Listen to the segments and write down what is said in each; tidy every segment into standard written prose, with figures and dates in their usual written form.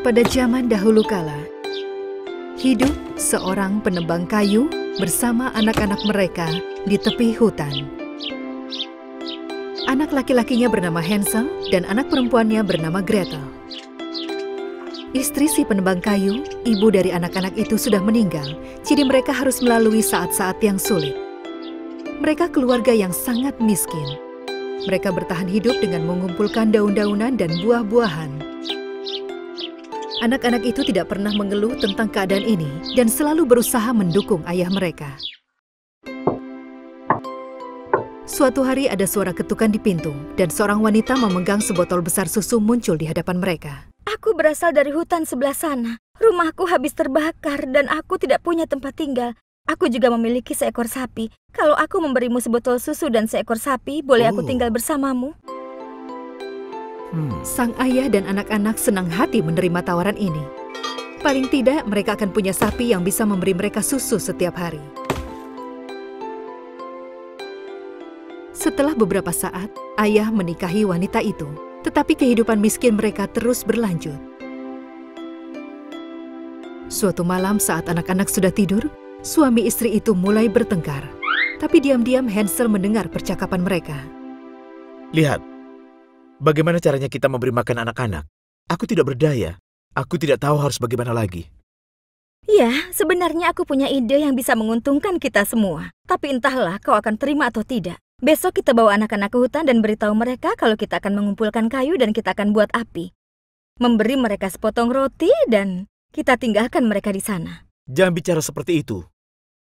Pada zaman dahulu kala, hidup seorang penebang kayu bersama anak-anak mereka di tepi hutan. Anak laki-lakinya bernama Hansel dan anak perempuannya bernama Gretel. Istri si penebang kayu, ibu dari anak-anak itu sudah meninggal, jadi mereka harus melalui saat-saat yang sulit. Mereka keluarga yang sangat miskin. Mereka bertahan hidup dengan mengumpulkan daun-daunan dan buah-buahan. Anak-anak itu tidak pernah mengeluh tentang keadaan ini dan selalu berusaha mendukung ayah mereka. Suatu hari ada suara ketukan di pintu dan seorang wanita memegang sebotol besar susu muncul di hadapan mereka. Aku berasal dari hutan sebelah sana. Rumahku habis terbakar dan aku tidak punya tempat tinggal. Aku juga memiliki seekor sapi. Kalau aku memberimu sebotol susu dan seekor sapi, boleh aku tinggal bersamamu? Sang ayah dan anak-anak senang hati menerima tawaran ini. Paling tidak mereka akan punya sapi yang bisa memberi mereka susu setiap hari. Setelah beberapa saat, ayah menikahi wanita itu. Tetapi kehidupan miskin mereka terus berlanjut. Suatu malam saat anak-anak sudah tidur, suami istri itu mulai bertengkar. Tapi diam-diam Hansel mendengar percakapan mereka. Lihat, bagaimana caranya kita memberi makan anak-anak. Aku tidak berdaya. Aku tidak tahu harus bagaimana lagi. Ya, sebenarnya aku punya ide yang bisa menguntungkan kita semua. Tapi entahlah kau akan terima atau tidak. Besok kita bawa anak-anak ke hutan dan beritahu mereka kalau kita akan mengumpulkan kayu dan kita akan buat api. Memberi mereka sepotong roti dan kita tinggalkan mereka di sana. Jangan bicara seperti itu.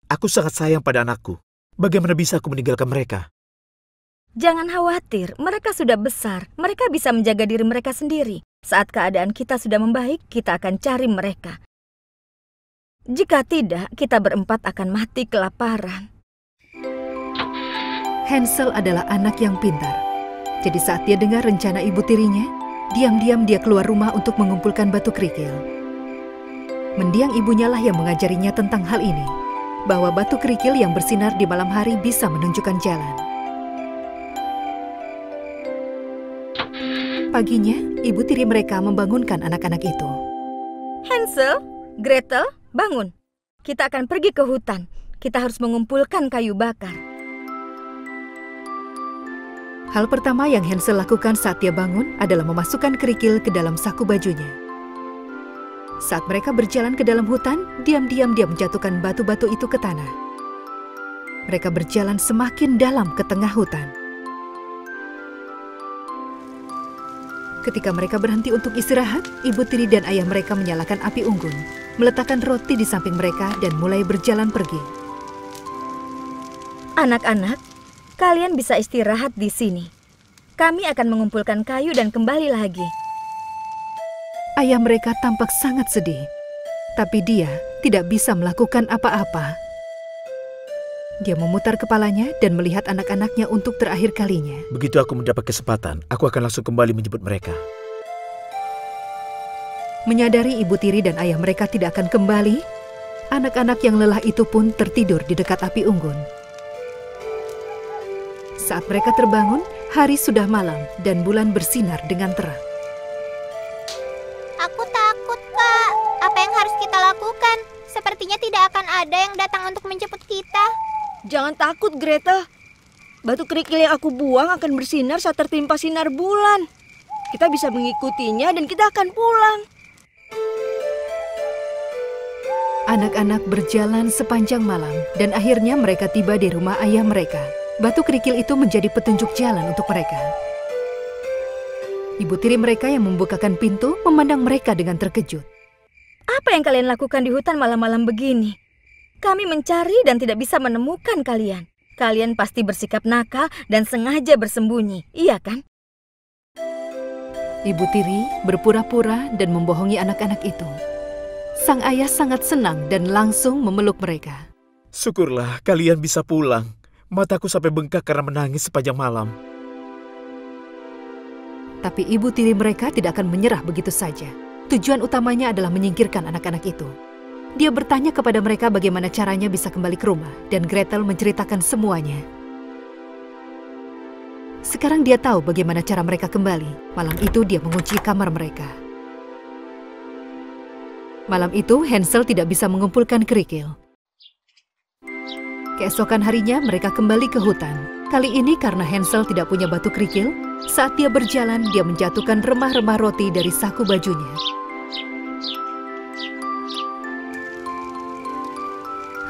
Aku sangat sayang pada anakku. Bagaimana bisa aku meninggalkan mereka? Jangan khawatir, mereka sudah besar. Mereka bisa menjaga diri mereka sendiri. Saat keadaan kita sudah membaik, kita akan cari mereka. Jika tidak, kita berempat akan mati kelaparan. Hansel adalah anak yang pintar. Jadi saat dia dengar rencana ibu tirinya, diam-diam dia keluar rumah untuk mengumpulkan batu kerikil. Mendiang ibunya lah yang mengajarinya tentang hal ini, bahwa batu kerikil yang bersinar di malam hari bisa menunjukkan jalan. Paginya, ibu tiri mereka membangunkan anak-anak itu. Hansel, Gretel, bangun. Kita akan pergi ke hutan. Kita harus mengumpulkan kayu bakar. Hal pertama yang Hansel lakukan saat dia bangun adalah memasukkan kerikil ke dalam saku bajunya. Saat mereka berjalan ke dalam hutan, diam-diam dia menjatuhkan batu-batu itu ke tanah. Mereka berjalan semakin dalam ke tengah hutan. Ketika mereka berhenti untuk istirahat, ibu tiri dan ayah mereka menyalakan api unggun, meletakkan roti di samping mereka dan mulai berjalan pergi. Anak-anak, kalian bisa istirahat di sini. Kami akan mengumpulkan kayu dan kembali lagi. Ayah mereka tampak sangat sedih, tapi dia tidak bisa melakukan apa-apa. Dia memutar kepalanya dan melihat anak-anaknya untuk terakhir kalinya. Begitu aku mendapat kesempatan, aku akan langsung kembali menjemput mereka. Menyadari ibu tiri dan ayah mereka tidak akan kembali, anak-anak yang lelah itu pun tertidur di dekat api unggun. Saat mereka terbangun, hari sudah malam dan bulan bersinar dengan terang. Aku takut, Kak. Apa yang harus kita lakukan? Sepertinya tidak akan ada yang datang untuk menjemput kita. Jangan takut, Gretel. Batu kerikil yang aku buang akan bersinar saat tertimpa sinar bulan. Kita bisa mengikutinya dan kita akan pulang. Anak-anak berjalan sepanjang malam dan akhirnya mereka tiba di rumah ayah mereka. Batu kerikil itu menjadi petunjuk jalan untuk mereka. Ibu tiri mereka yang membukakan pintu memandang mereka dengan terkejut. Apa yang kalian lakukan di hutan malam-malam begini? Kami mencari dan tidak bisa menemukan kalian. Kalian pasti bersikap nakal dan sengaja bersembunyi, iya kan? Ibu tiri berpura-pura dan membohongi anak-anak itu. Sang ayah sangat senang dan langsung memeluk mereka. Syukurlah kalian bisa pulang. Mataku sampai bengkak karena menangis sepanjang malam. Tapi ibu tiri mereka tidak akan menyerah begitu saja. Tujuan utamanya adalah menyingkirkan anak-anak itu. Dia bertanya kepada mereka bagaimana caranya bisa kembali ke rumah, dan Gretel menceritakan semuanya. Sekarang dia tahu bagaimana cara mereka kembali. Malam itu dia mengunci kamar mereka. Malam itu Hansel tidak bisa mengumpulkan kerikil. Keesokan harinya mereka kembali ke hutan. Kali ini karena Hansel tidak punya batu kerikil, saat dia berjalan dia menjatuhkan remah-remah roti dari saku bajunya.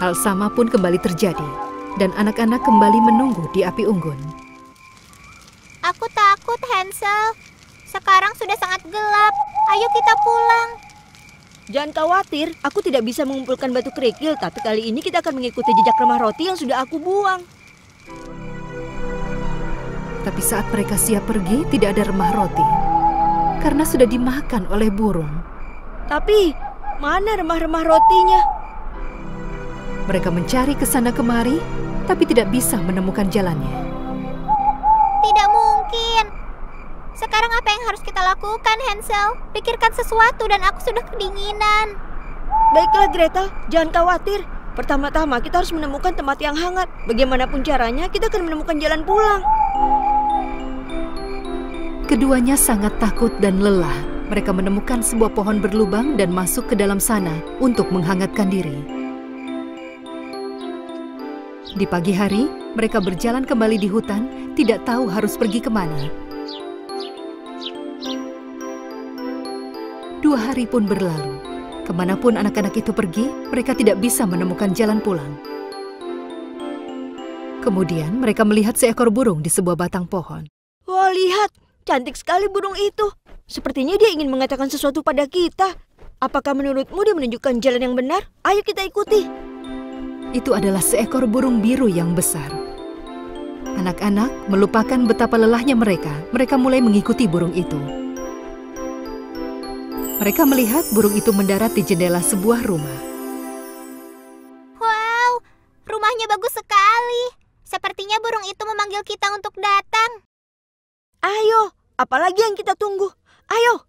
Hal sama pun kembali terjadi, dan anak-anak kembali menunggu di api unggun. Aku takut, Hansel. Sekarang sudah sangat gelap. Ayo kita pulang. Jangan khawatir, aku tidak bisa mengumpulkan batu kerikil, tapi kali ini kita akan mengikuti jejak remah roti yang sudah aku buang. Tapi saat mereka siap pergi, tidak ada remah roti. Karena sudah dimakan oleh burung. Tapi, mana remah-remah rotinya? Mereka mencari ke sana kemari, tapi tidak bisa menemukan jalannya. Tidak mungkin. Sekarang apa yang harus kita lakukan, Hansel? Pikirkan sesuatu dan aku sudah kedinginan. Baiklah Gretel, jangan khawatir. Pertama-tama kita harus menemukan tempat yang hangat. Bagaimanapun caranya, kita akan menemukan jalan pulang. Keduanya sangat takut dan lelah. Mereka menemukan sebuah pohon berlubang dan masuk ke dalam sana untuk menghangatkan diri. Di pagi hari, mereka berjalan kembali di hutan, tidak tahu harus pergi kemana. 2 hari pun berlalu. Kemanapun anak-anak itu pergi, mereka tidak bisa menemukan jalan pulang. Kemudian mereka melihat seekor burung di sebuah batang pohon. Wah, lihat! Cantik sekali burung itu. Sepertinya dia ingin mengatakan sesuatu pada kita. Apakah menurutmu dia menunjukkan jalan yang benar? Ayo kita ikuti. Itu adalah seekor burung biru yang besar. Anak-anak melupakan betapa lelahnya mereka. Mereka mulai mengikuti burung itu. Mereka melihat burung itu mendarat di jendela sebuah rumah. Wow, rumahnya bagus sekali. Sepertinya burung itu memanggil kita untuk datang. Ayo, apalagi yang kita tunggu? Ayo,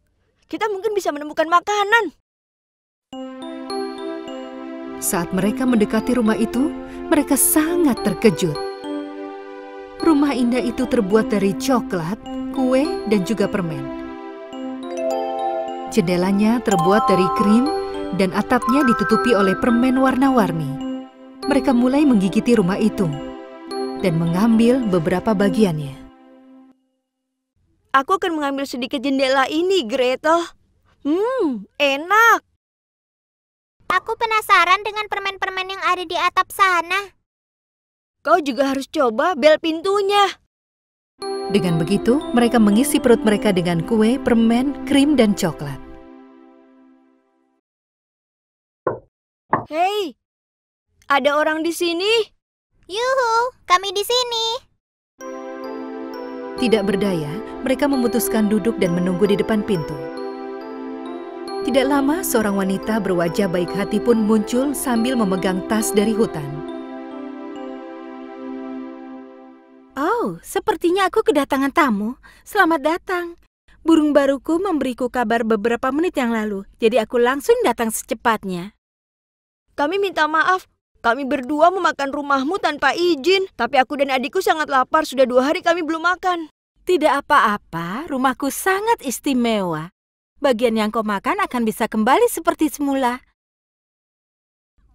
kita mungkin bisa menemukan makanan. Saat mereka mendekati rumah itu, mereka sangat terkejut. Rumah indah itu terbuat dari coklat, kue, dan juga permen. Jendelanya terbuat dari krim dan atapnya ditutupi oleh permen warna-warni. Mereka mulai menggigiti rumah itu dan mengambil beberapa bagiannya. Aku akan mengambil sedikit jendela ini, Gretel. Enak. Aku penasaran dengan permen-permen yang ada di atap sana. Kau juga harus coba bel pintunya. Dengan begitu, mereka mengisi perut mereka dengan kue, permen, krim, dan coklat. Hei, ada orang di sini? Yuhu, kami di sini. Tidak berdaya, mereka memutuskan duduk dan menunggu di depan pintu. Tidak lama, seorang wanita berwajah baik hati pun muncul sambil memegang tas dari hutan. Oh, sepertinya aku kedatangan tamu. Selamat datang. Burung baruku memberiku kabar beberapa menit yang lalu, jadi aku langsung datang secepatnya. Kami minta maaf. Kami berdua memakan rumahmu tanpa izin. Tapi aku dan adikku sangat lapar. Sudah 2 hari kami belum makan. Tidak apa-apa, rumahku sangat istimewa. Bagian yang kau makan akan bisa kembali seperti semula.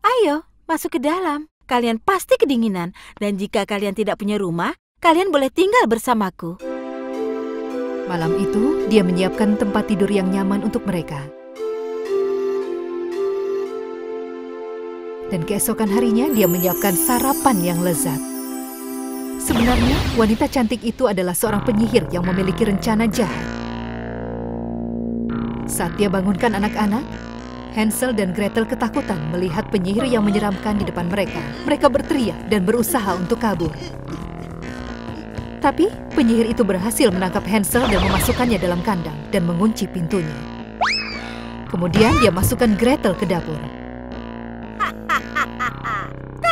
Ayo, masuk ke dalam. Kalian pasti kedinginan. Dan jika kalian tidak punya rumah, kalian boleh tinggal bersamaku. Malam itu, dia menyiapkan tempat tidur yang nyaman untuk mereka. Dan keesokan harinya, dia menyiapkan sarapan yang lezat. Sebenarnya, wanita cantik itu adalah seorang penyihir yang memiliki rencana jahat. Saat dia bangunkan anak-anak, Hansel dan Gretel ketakutan melihat penyihir yang menyeramkan di depan mereka. Mereka berteriak dan berusaha untuk kabur. Tapi penyihir itu berhasil menangkap Hansel dan memasukkannya dalam kandang dan mengunci pintunya. Kemudian dia masukkan Gretel ke dapur.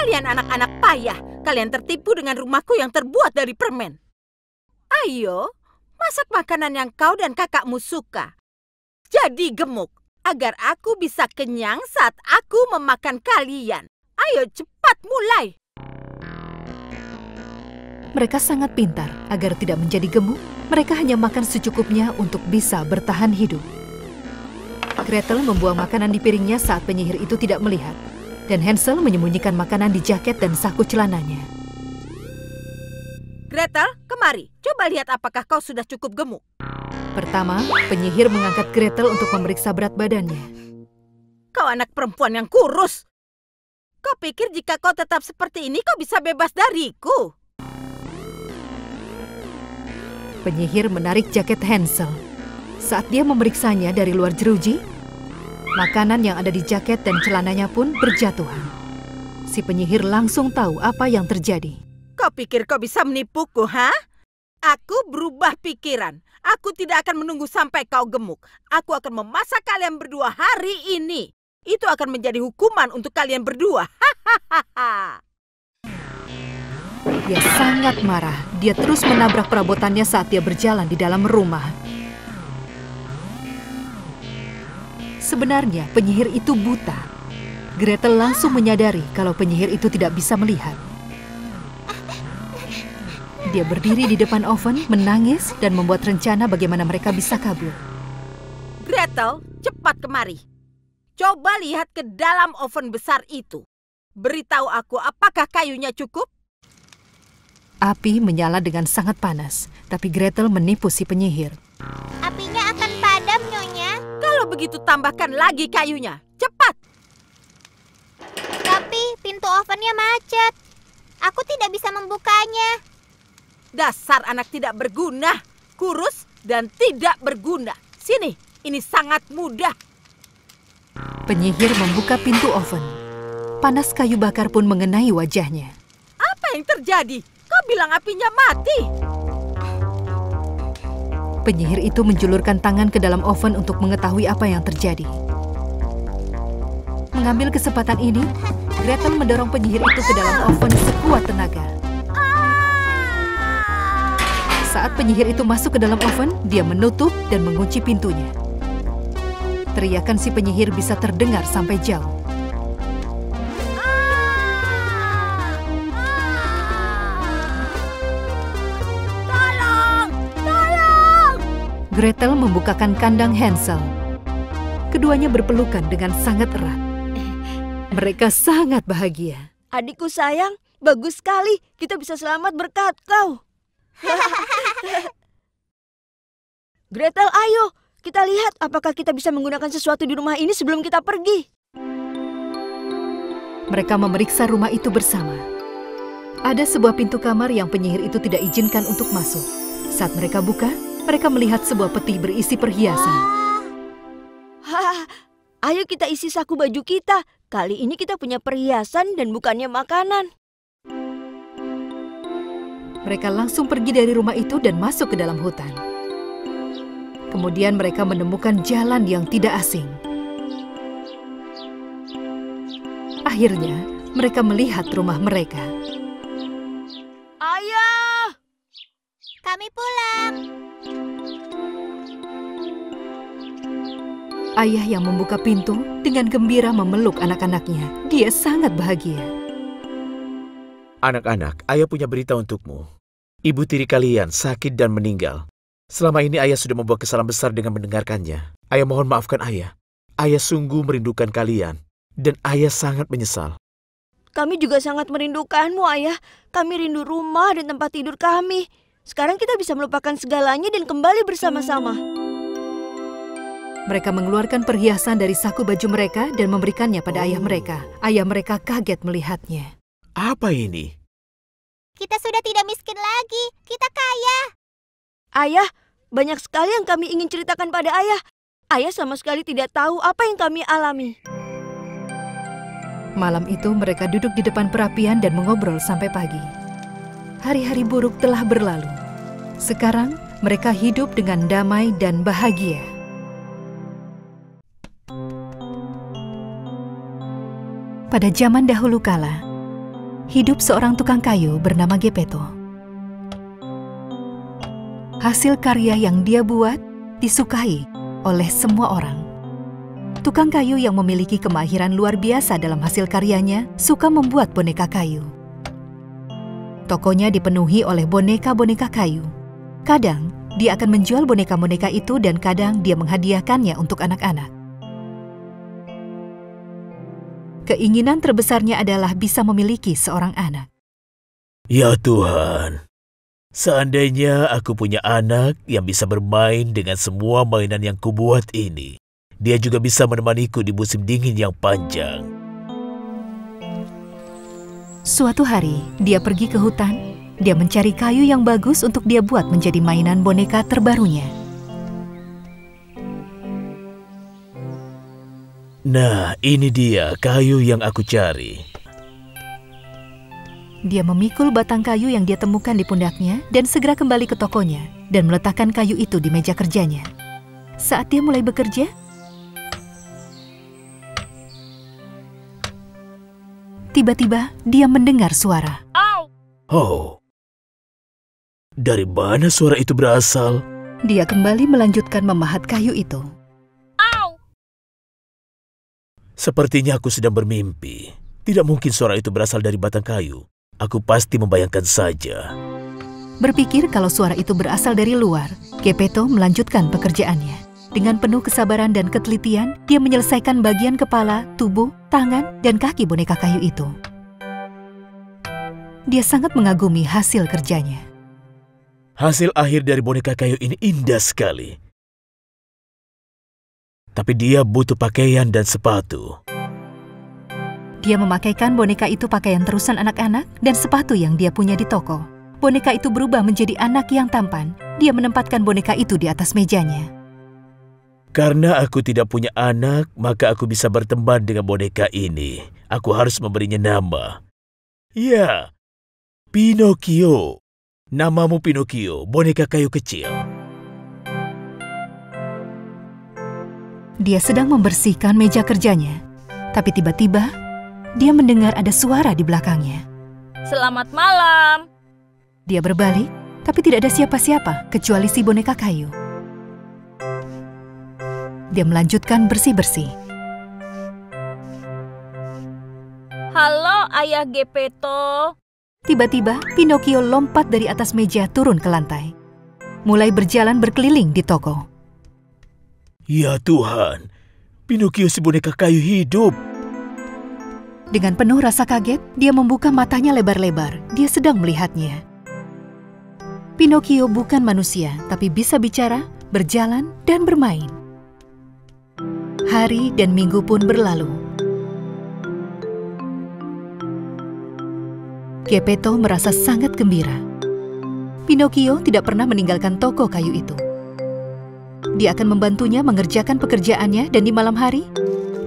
Kalian anak-anak payah. Kalian tertipu dengan rumahku yang terbuat dari permen. Ayo, masak makanan yang kau dan kakakmu suka. Jadi gemuk, agar aku bisa kenyang saat aku memakan kalian. Ayo cepat mulai. Mereka sangat pintar. Agar tidak menjadi gemuk, mereka hanya makan secukupnya untuk bisa bertahan hidup. Gretel membuang makanan di piringnya saat penyihir itu tidak melihat. Dan Hansel menyembunyikan makanan di jaket dan saku celananya. Gretel, kemari. Coba lihat apakah kau sudah cukup gemuk. Pertama, penyihir mengangkat Gretel untuk memeriksa berat badannya. Kau anak perempuan yang kurus. Kau pikir jika kau tetap seperti ini, kau bisa bebas dariku? Penyihir menarik jaket Hansel. Saat dia memeriksanya dari luar jeruji, makanan yang ada di jaket dan celananya pun berjatuhan. Si penyihir langsung tahu apa yang terjadi. Kau pikir kau bisa menipuku, ha? Aku berubah pikiran. Aku tidak akan menunggu sampai kau gemuk. Aku akan memasak kalian berdua hari ini. Itu akan menjadi hukuman untuk kalian berdua. Hahaha. Dia sangat marah. Dia terus menabrak perabotannya saat dia berjalan di dalam rumah. Sebenarnya penyihir itu buta. Gretel langsung menyadari kalau penyihir itu tidak bisa melihat. Dia berdiri di depan oven, menangis dan membuat rencana bagaimana mereka bisa kabur. Gretel, cepat kemari. Coba lihat ke dalam oven besar itu. Beritahu aku apakah kayunya cukup? Api menyala dengan sangat panas, tapi Gretel menipu si penyihir. Apinya akan padam, Nyonya. Kalau begitu tambahkan lagi kayunya. Cepat! Tapi pintu ovennya macet. Aku tidak bisa membukanya. Dasar anak tidak berguna, kurus dan tidak berguna. Sini, ini sangat mudah. Penyihir membuka pintu oven. Panas kayu bakar pun mengenai wajahnya. Apa yang terjadi? Kau bilang apinya mati. Penyihir itu menjulurkan tangan ke dalam oven untuk mengetahui apa yang terjadi. Mengambil kesempatan ini, Gretel mendorong penyihir itu ke dalam oven sekuat tenaga. Saat penyihir itu masuk ke dalam oven, dia menutup dan mengunci pintunya. Teriakan si penyihir bisa terdengar sampai jauh. Gretel membukakan kandang Hansel. Keduanya berpelukan dengan sangat erat. Mereka sangat bahagia. Adikku sayang, bagus sekali. Kita bisa selamat berkat kau. Gretel, ayo. Kita lihat apakah kita bisa menggunakan sesuatu di rumah ini sebelum kita pergi. Mereka memeriksa rumah itu bersama. Ada sebuah pintu kamar yang penyihir itu tidak izinkan untuk masuk. Saat mereka buka, mereka melihat sebuah peti berisi perhiasan. Ayo kita isi saku baju kita. Kali ini kita punya perhiasan dan bukannya makanan. Mereka langsung pergi dari rumah itu dan masuk ke dalam hutan. Kemudian mereka menemukan jalan yang tidak asing. Akhirnya, mereka melihat rumah mereka. Ayah! Kami pulang. Ayah yang membuka pintu dengan gembira memeluk anak-anaknya. Dia sangat bahagia. Anak-anak, ayah punya berita untukmu. Ibu tiri kalian sakit dan meninggal. Selama ini ayah sudah membuat kesalahan besar dengan mendengarkannya. Ayah mohon maafkan ayah. Ayah sungguh merindukan kalian. Dan ayah sangat menyesal. Kami juga sangat merindukanmu, Ayah. Kami rindu rumah dan tempat tidur kami. Sekarang kita bisa melupakan segalanya dan kembali bersama-sama. Mereka mengeluarkan perhiasan dari saku baju mereka dan memberikannya pada ayah mereka. Ayah mereka kaget melihatnya. Apa ini? Kita sudah tidak miskin lagi. Kita kaya. Ayah, banyak sekali yang kami ingin ceritakan pada Ayah. Ayah sama sekali tidak tahu apa yang kami alami. Malam itu mereka duduk di depan perapian dan mengobrol sampai pagi. Hari-hari buruk telah berlalu. Sekarang mereka hidup dengan damai dan bahagia. Pada zaman dahulu kala, hidup seorang tukang kayu bernama Geppetto. Hasil karya yang dia buat disukai oleh semua orang. Tukang kayu yang memiliki kemahiran luar biasa dalam hasil karyanya suka membuat boneka kayu. Tokonya dipenuhi oleh boneka-boneka kayu. Kadang, dia akan menjual boneka-boneka itu dan kadang dia menghadiahkannya untuk anak-anak. Keinginan terbesarnya adalah bisa memiliki seorang anak. Ya Tuhan, seandainya aku punya anak yang bisa bermain dengan semua mainan yang kubuat ini, dia juga bisa menemaniku di musim dingin yang panjang. Suatu hari, dia pergi ke hutan. Dia mencari kayu yang bagus untuk dia buat menjadi mainan boneka terbarunya. Nah, ini dia kayu yang aku cari. Dia memikul batang kayu yang dia temukan di pundaknya dan segera kembali ke tokonya dan meletakkan kayu itu di meja kerjanya. Saat dia mulai bekerja, tiba-tiba dia mendengar suara. Oh, dari mana suara itu berasal? Dia kembali melanjutkan memahat kayu itu. Sepertinya aku sedang bermimpi. Tidak mungkin suara itu berasal dari batang kayu. Aku pasti membayangkan saja. Berpikir kalau suara itu berasal dari luar, Geppetto melanjutkan pekerjaannya. Dengan penuh kesabaran dan ketelitian, dia menyelesaikan bagian kepala, tubuh, tangan, dan kaki boneka kayu itu. Dia sangat mengagumi hasil kerjanya. Hasil akhir dari boneka kayu ini indah sekali. Tapi dia butuh pakaian dan sepatu. Dia memakaikan boneka itu pakaian terusan anak-anak dan sepatu yang dia punya di toko. Boneka itu berubah menjadi anak yang tampan. Dia menempatkan boneka itu di atas mejanya. Karena aku tidak punya anak, maka aku bisa berteman dengan boneka ini. Aku harus memberinya nama. Ya, Pinocchio. Namamu Pinocchio, boneka kayu kecil. Dia sedang membersihkan meja kerjanya. Tapi tiba-tiba, dia mendengar ada suara di belakangnya. Selamat malam. Dia berbalik, tapi tidak ada siapa-siapa kecuali si boneka kayu. Dia melanjutkan bersih-bersih. Halo, Ayah Geppetto. Tiba-tiba, Pinocchio lompat dari atas meja turun ke lantai. Mulai berjalan berkeliling di toko. Ya Tuhan, Pinocchio si boneka kayu hidup. Dengan penuh rasa kaget, dia membuka matanya lebar-lebar. Dia sedang melihatnya. Pinocchio bukan manusia, tapi bisa bicara, berjalan, dan bermain. Hari dan minggu pun berlalu. Geppetto merasa sangat gembira. Pinocchio tidak pernah meninggalkan toko kayu itu. Dia akan membantunya mengerjakan pekerjaannya dan di malam hari,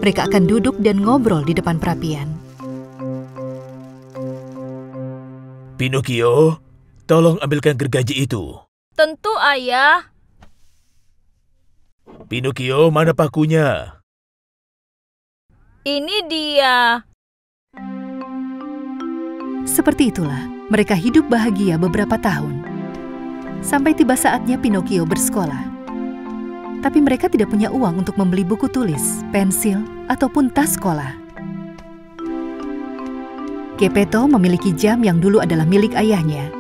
mereka akan duduk dan ngobrol di depan perapian. Pinocchio, tolong ambilkan gergaji itu. Tentu, Ayah. Pinocchio, mana pakunya? Ini dia. Seperti itulah, mereka hidup bahagia beberapa tahun. Sampai tiba saatnya Pinocchio bersekolah. Tapi mereka tidak punya uang untuk membeli buku tulis, pensil, ataupun tas sekolah. Geppetto memiliki jam yang dulu adalah milik ayahnya.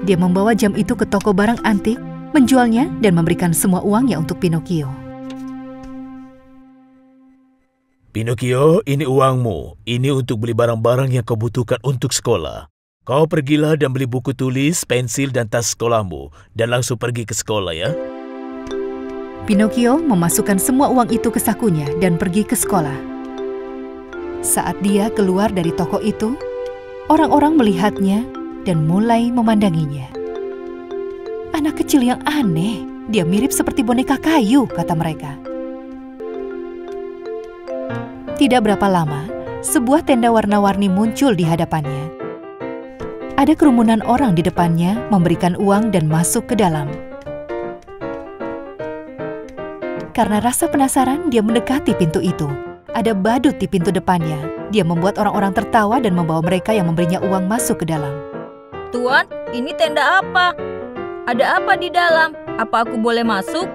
Dia membawa jam itu ke toko barang antik, menjualnya, dan memberikan semua uangnya untuk Pinocchio. Pinocchio, ini uangmu. Ini untuk beli barang-barang yang kau butuhkan untuk sekolah. Kau pergilah dan beli buku tulis, pensil, dan tas sekolahmu, dan langsung pergi ke sekolah ya. Pinocchio memasukkan semua uang itu ke sakunya dan pergi ke sekolah. Saat dia keluar dari toko itu, orang-orang melihatnya dan mulai memandanginya. Anak kecil yang aneh, dia mirip seperti boneka kayu, kata mereka. Tidak berapa lama, sebuah tenda warna-warni muncul di hadapannya. Ada kerumunan orang di depannya memberikan uang dan masuk ke dalam. Karena rasa penasaran, dia mendekati pintu itu. Ada badut di pintu depannya. Dia membuat orang-orang tertawa dan membawa mereka yang memberinya uang masuk ke dalam. Tuan, ini tenda apa? Ada apa di dalam? Apa aku boleh masuk?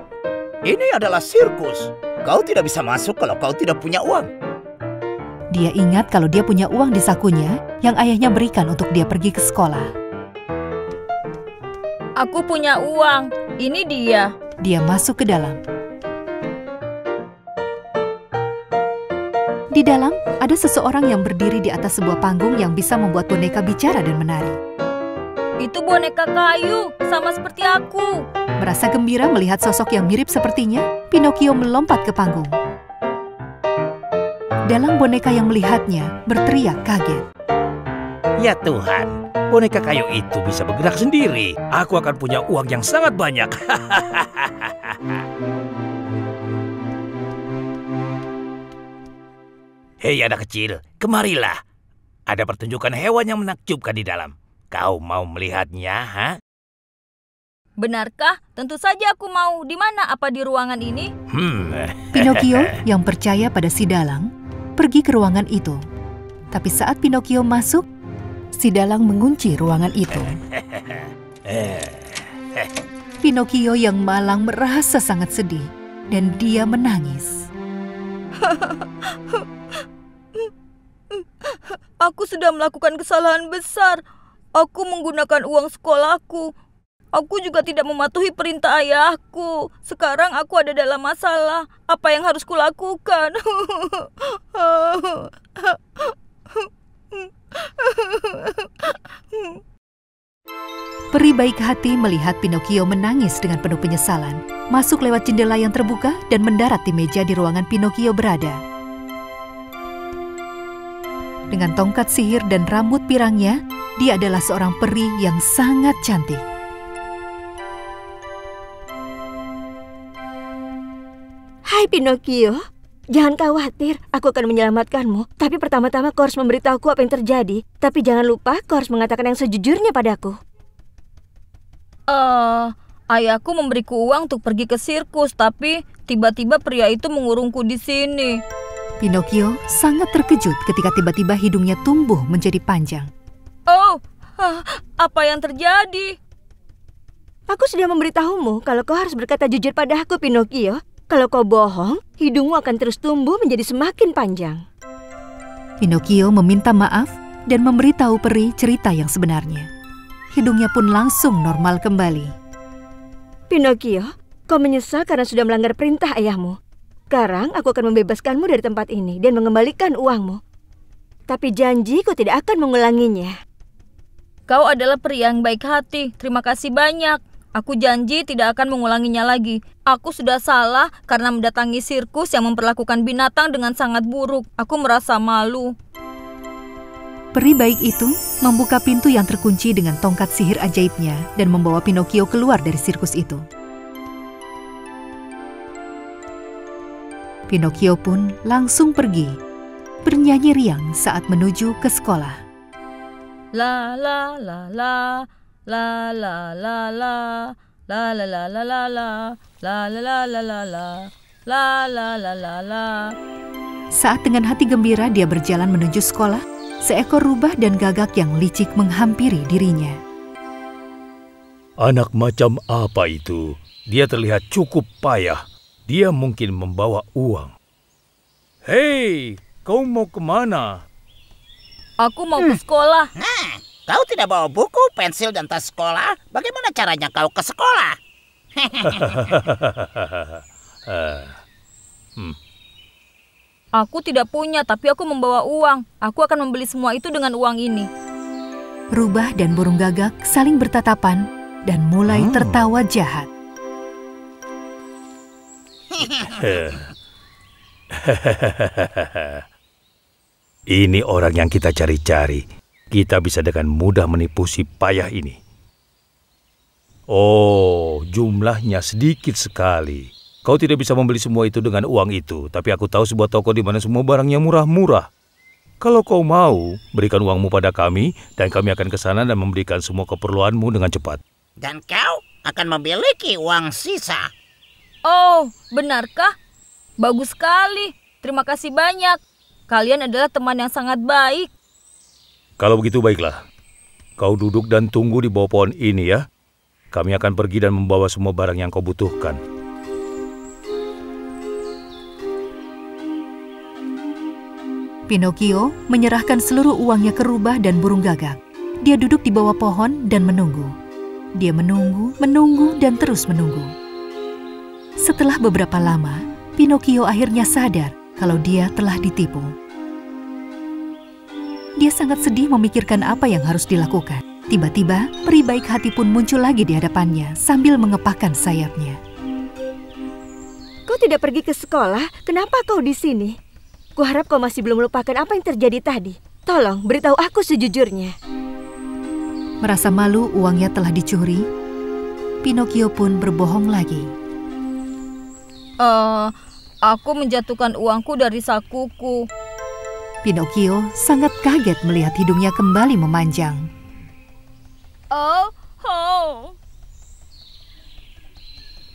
Ini adalah sirkus. Kau tidak bisa masuk kalau kau tidak punya uang. Dia ingat kalau dia punya uang di sakunya yang ayahnya berikan untuk dia pergi ke sekolah. Aku punya uang. Ini dia. Dia masuk ke dalam. Di dalam, ada seseorang yang berdiri di atas sebuah panggung yang bisa membuat boneka bicara dan menari. Itu boneka kayu, sama seperti aku. Merasa gembira melihat sosok yang mirip sepertinya, Pinocchio melompat ke panggung. Dalang boneka yang melihatnya berteriak kaget. Ya Tuhan, boneka kayu itu bisa bergerak sendiri. Aku akan punya uang yang sangat banyak. Hei anak kecil, kemarilah. Ada pertunjukan hewan yang menakjubkan di dalam. Kau mau melihatnya, ha? Benarkah? Tentu saja aku mau. Di mana? Apa di ruangan ini? Pinocchio yang percaya pada si dalang pergi ke ruangan itu. Tapi saat Pinocchio masuk, si dalang mengunci ruangan itu. Pinocchio yang malang merasa sangat sedih dan dia menangis. Aku sudah melakukan kesalahan besar. Aku menggunakan uang sekolahku. Aku juga tidak mematuhi perintah ayahku. Sekarang aku ada dalam masalah. Apa yang harus kulakukan? Peri baik hati melihat Pinocchio menangis dengan penuh penyesalan, masuk lewat jendela yang terbuka dan mendarat di meja di ruangan Pinocchio berada. Dengan tongkat sihir dan rambut pirangnya, dia adalah seorang peri yang sangat cantik. Hai Pinocchio, jangan khawatir, aku akan menyelamatkanmu. Tapi pertama-tama kau harus memberitahuku apa yang terjadi. Tapi jangan lupa kau harus mengatakan yang sejujurnya padaku. Ayahku memberiku uang untuk pergi ke sirkus, tapi tiba-tiba pria itu mengurungku di sini. Pinocchio sangat terkejut ketika tiba-tiba hidungnya tumbuh menjadi panjang. Apa yang terjadi? Aku sudah memberitahumu kalau kau harus berkata jujur padaku, Pinocchio. Kalau kau bohong, hidungmu akan terus tumbuh menjadi semakin panjang. Pinocchio meminta maaf dan memberitahu peri cerita yang sebenarnya. Hidungnya pun langsung normal kembali. Pinocchio, kau menyesal karena sudah melanggar perintah ayahmu. Sekarang aku akan membebaskanmu dari tempat ini dan mengembalikan uangmu. Tapi janji kau tidak akan mengulanginya. Kau adalah pria yang baik hati. Terima kasih banyak. Aku janji tidak akan mengulanginya lagi. Aku sudah salah karena mendatangi sirkus yang memperlakukan binatang dengan sangat buruk. Aku merasa malu. Peri baik itu membuka pintu yang terkunci dengan tongkat sihir ajaibnya dan membawa Pinocchio keluar dari sirkus itu. Pinocchio pun langsung pergi, bernyanyi riang saat menuju ke sekolah. La la la la, la la la la, la la la la la la, la la la la la la, la la la la la. Saat dengan hati gembira dia berjalan menuju sekolah, seekor rubah dan gagak yang licik menghampiri dirinya. Anak macam apa itu? Dia terlihat cukup payah. Dia mungkin membawa uang. Hei, kau mau kemana? Aku mau ke sekolah. Nah, kau tidak bawa buku, pensil, dan tas sekolah? Bagaimana caranya kau ke sekolah? Aku tidak punya, tapi aku membawa uang. Aku akan membeli semua itu dengan uang ini. Rubah dan burung gagak saling bertatapan dan mulai tertawa jahat. Ini orang yang kita cari-cari. Kita bisa dengan mudah menipu si payah ini. Oh, jumlahnya sedikit sekali. Kau tidak bisa membeli semua itu dengan uang itu. Tapi aku tahu sebuah toko di mana semua barangnya murah-murah. Kalau kau mau, berikan uangmu pada kami dan kami akan ke sana dan memberikan semua keperluanmu dengan cepat. Dan kau akan memiliki uang sisa. Oh, benarkah? Bagus sekali. Terima kasih banyak. Kalian adalah teman yang sangat baik. Kalau begitu baiklah. Kau duduk dan tunggu di bawah pohon ini ya. Kami akan pergi dan membawa semua barang yang kau butuhkan. Pinocchio menyerahkan seluruh uangnya ke rubah dan burung gagak. Dia duduk di bawah pohon dan menunggu. Dia menunggu, menunggu, dan terus menunggu. Setelah beberapa lama, Pinocchio akhirnya sadar kalau dia telah ditipu. Dia sangat sedih memikirkan apa yang harus dilakukan. Tiba-tiba, peri baik hati pun muncul lagi di hadapannya sambil mengepakkan sayapnya. Kau tidak pergi ke sekolah? Kenapa kau di sini? Kuharap kau masih belum melupakan apa yang terjadi tadi. Tolong, beritahu aku sejujurnya. Merasa malu uangnya telah dicuri, Pinocchio pun berbohong lagi. Aku menjatuhkan uangku dari sakuku. Pinocchio sangat kaget melihat hidungnya kembali memanjang.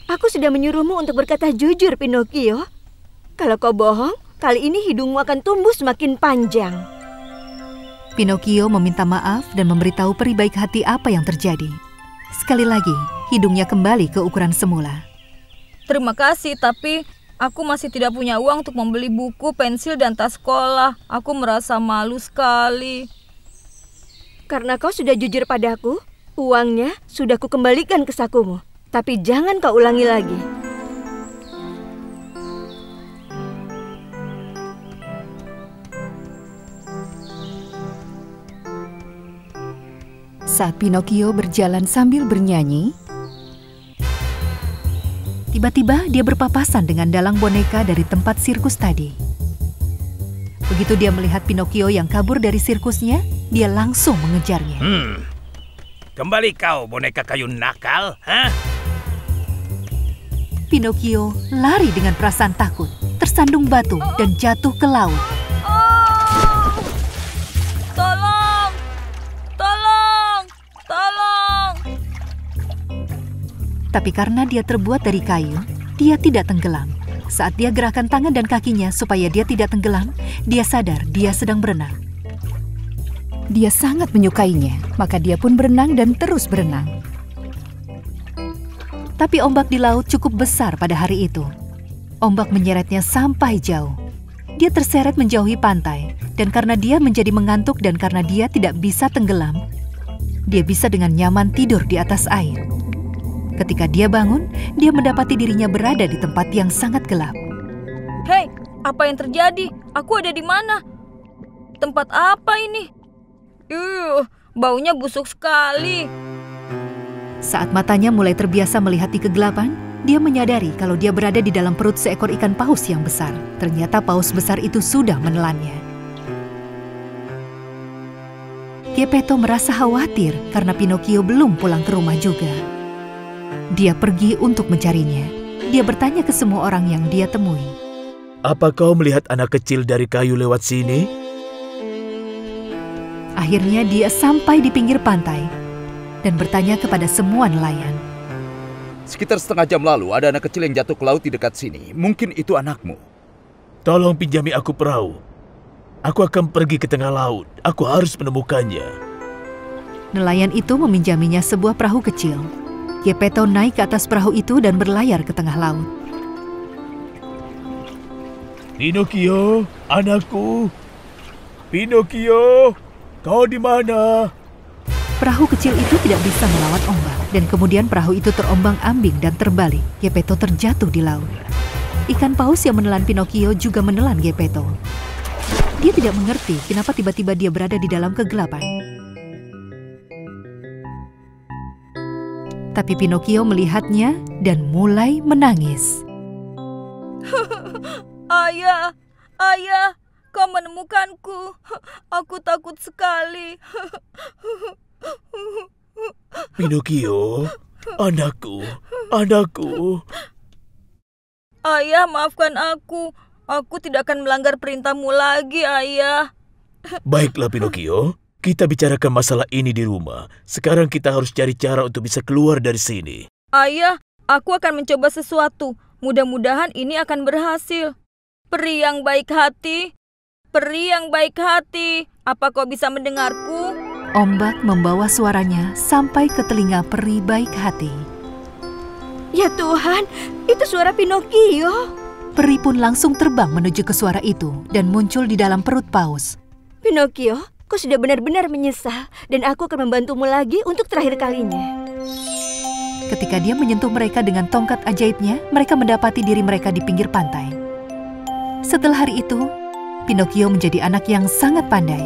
Aku sudah menyuruhmu untuk berkata jujur, Pinocchio. Kalau kau bohong, kali ini hidungmu akan tumbuh semakin panjang. Pinocchio meminta maaf dan memberitahu peri baik hati apa yang terjadi. Sekali lagi, hidungnya kembali ke ukuran semula. Terima kasih, tapi aku masih tidak punya uang untuk membeli buku, pensil, dan tas sekolah. Aku merasa malu sekali. Karena kau sudah jujur padaku, uangnya sudah kukembalikan ke sakumu. Tapi jangan kau ulangi lagi. Saat Pinocchio berjalan sambil bernyanyi, tiba-tiba dia berpapasan dengan dalang boneka dari tempat sirkus tadi. Begitu dia melihat Pinocchio yang kabur dari sirkusnya, dia langsung mengejarnya. Kembali kau, boneka kayu nakal, hah? Pinocchio lari dengan perasaan takut, tersandung batu dan jatuh ke laut. Tolong! Tolong! Tolong! Tapi karena dia terbuat dari kayu, dia tidak tenggelam. Saat dia gerakkan tangan dan kakinya supaya dia tidak tenggelam, dia sadar dia sedang berenang. Dia sangat menyukainya, maka dia pun berenang dan terus berenang. Tapi ombak di laut cukup besar pada hari itu. Ombak menyeretnya sampai jauh. Dia terseret menjauhi pantai, dan karena dia menjadi mengantuk dan karena dia tidak bisa tenggelam, dia bisa dengan nyaman tidur di atas air. Ketika dia bangun, dia mendapati dirinya berada di tempat yang sangat gelap. Hei, apa yang terjadi? Aku ada di mana? Tempat apa ini? Baunya busuk sekali. Saat matanya mulai terbiasa melihat di kegelapan, dia menyadari kalau dia berada di dalam perut seekor ikan paus yang besar. Ternyata paus besar itu sudah menelannya. Geppetto merasa khawatir karena Pinocchio belum pulang ke rumah juga. Dia pergi untuk mencarinya. Dia bertanya ke semua orang yang dia temui. Apa kau melihat anak kecil dari kayu lewat sini? Akhirnya dia sampai di pinggir pantai dan bertanya kepada semua nelayan. Sekitar setengah jam lalu ada anak kecil yang jatuh ke laut di dekat sini. Mungkin itu anakmu. Tolong pinjami aku perahu. Aku akan pergi ke tengah laut. Aku harus menemukannya. Nelayan itu meminjaminya sebuah perahu kecil. Geppetto naik ke atas perahu itu dan berlayar ke tengah laut. Pinocchio, anakku. Pinocchio, kau di mana? Perahu kecil itu tidak bisa melawan ombak, dan kemudian perahu itu terombang-ambing dan terbalik. Geppetto terjatuh di laut. Ikan paus yang menelan Pinocchio juga menelan Geppetto. Dia tidak mengerti kenapa tiba-tiba dia berada di dalam kegelapan. Tapi Pinocchio melihatnya dan mulai menangis. Ayah, ayah, kau menemukanku. Aku takut sekali. Pinocchio, anakku, anakku. Ayah, maafkan aku. Aku tidak akan melanggar perintahmu lagi, ayah. Baiklah, Pinocchio. Kita bicarakan masalah ini di rumah. Sekarang kita harus cari cara untuk bisa keluar dari sini. Ayah, aku akan mencoba sesuatu. Mudah-mudahan ini akan berhasil. Peri yang baik hati, peri yang baik hati, apa kau bisa mendengarku? Ombak membawa suaranya sampai ke telinga peri baik hati. Ya Tuhan, itu suara Pinocchio. Peri pun langsung terbang menuju ke suara itu dan muncul di dalam perut paus. Pinocchio, kau sudah benar-benar menyesal dan aku akan membantumu lagi untuk terakhir kalinya. Ketika dia menyentuh mereka dengan tongkat ajaibnya, mereka mendapati diri mereka di pinggir pantai. Setelah hari itu, Pinocchio menjadi anak yang sangat pandai.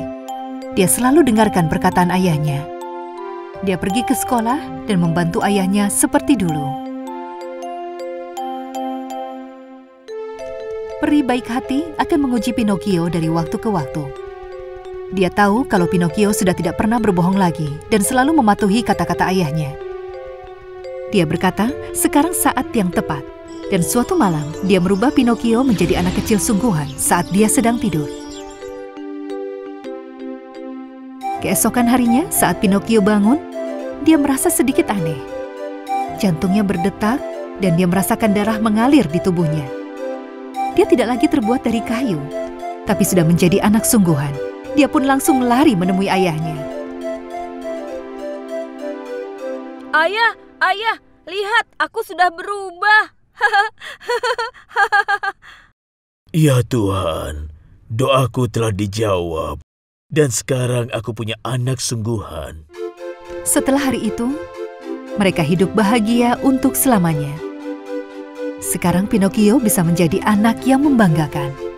Dia selalu dengarkan perkataan ayahnya. Dia pergi ke sekolah dan membantu ayahnya seperti dulu. Peri baik hati akan menguji Pinocchio dari waktu ke waktu. Dia tahu kalau Pinocchio sudah tidak pernah berbohong lagi dan selalu mematuhi kata-kata ayahnya. Dia berkata, sekarang saat yang tepat. Dan suatu malam, dia merubah Pinocchio menjadi anak kecil sungguhan saat dia sedang tidur. Keesokan harinya, saat Pinocchio bangun, dia merasa sedikit aneh. Jantungnya berdetak dan dia merasakan darah mengalir di tubuhnya. Dia tidak lagi terbuat dari kayu, tapi sudah menjadi anak sungguhan. Dia pun langsung lari menemui ayahnya. Ayah, ayah, lihat, aku sudah berubah. Ya Tuhan, doaku telah dijawab. Dan sekarang aku punya anak sungguhan. Setelah hari itu, mereka hidup bahagia untuk selamanya. Sekarang Pinocchio bisa menjadi anak yang membanggakan.